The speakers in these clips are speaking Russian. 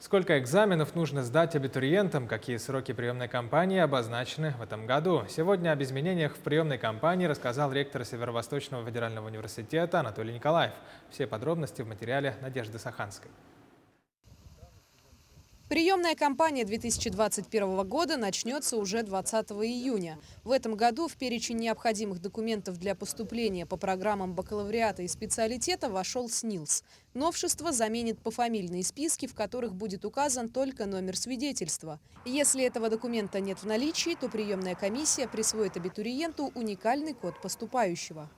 Сколько экзаменов нужно сдать абитуриентам? Какие сроки приемной кампании обозначены в этом году? Сегодня об изменениях в приемной кампании рассказал ректор Северо-Восточного федерального университета Анатолий Николаев. Все подробности в материале Надежды Саханской. Приемная кампания 2021 года начнется уже 20 июня. В этом году в перечень необходимых документов для поступления по программам бакалавриата и специалитета вошел СНИЛС. Новшество заменит пофамильные списки, в которых будет указан только номер свидетельства. Если этого документа нет в наличии, то приемная комиссия присвоит абитуриенту уникальный код поступающего.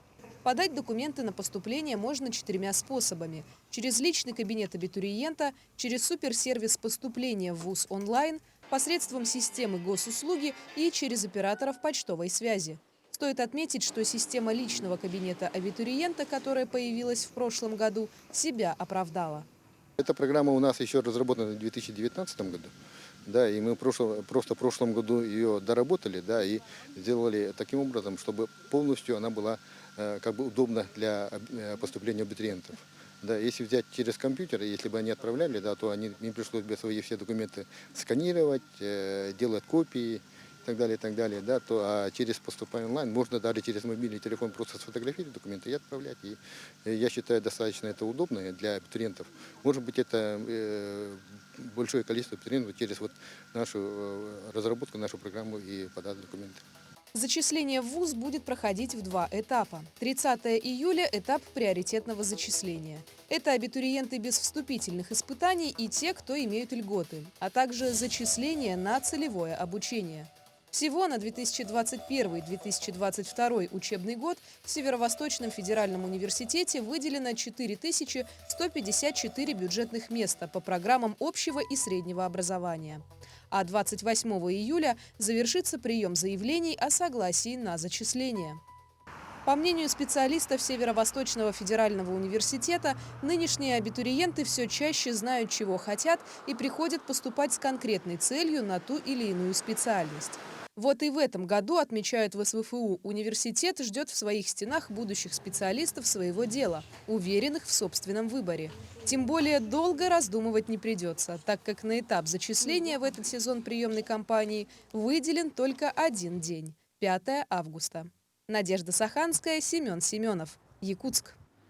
Подать документы на поступление можно 4 способами. Через личный кабинет абитуриента, через суперсервис поступления в ВУЗ онлайн, посредством системы госуслуги и через операторов почтовой связи. Стоит отметить, что система личного кабинета абитуриента, которая появилась в прошлом году, себя оправдала. Эта программа у нас еще разработана в 2019 году. Да, и мы просто в прошлом году ее доработали, да, и сделали таким образом, чтобы полностью она была как бы удобна для поступления абитуриентов. Да, если взять через компьютер, если бы они отправляли, да, то им пришлось бы свои все документы сканировать, делать копии и так далее, да, а через поступление онлайн можно даже через мобильный телефон просто сфотографировать документы и отправлять. И я считаю, достаточно это удобно для абитуриентов. Может быть, это большое количество абитуриентов через нашу разработку, нашу программу и подать документы. Зачисление в ВУЗ будет проходить в 2 этапа. 30 июля – этап приоритетного зачисления. Это абитуриенты без вступительных испытаний и те, кто имеют льготы, а также зачисление на целевое обучение. Всего на 2021-2022 учебный год в Северо-Восточном федеральном университете выделено 4154 бюджетных места по программам общего и среднего образования. А 28 июля завершится прием заявлений о согласии на зачисление. По мнению специалистов Северо-Восточного федерального университета, нынешние абитуриенты все чаще знают, чего хотят, и приходят поступать с конкретной целью на ту или иную специальность. Вот и в этом году, отмечают в СВФУ, университет ждет в своих стенах будущих специалистов своего дела, уверенных в собственном выборе. Тем более долго раздумывать не придется, так как на этап зачисления в этот сезон приемной кампании выделен только один день – 5 августа. Надежда Саханская, Семен Семенов, Якутск.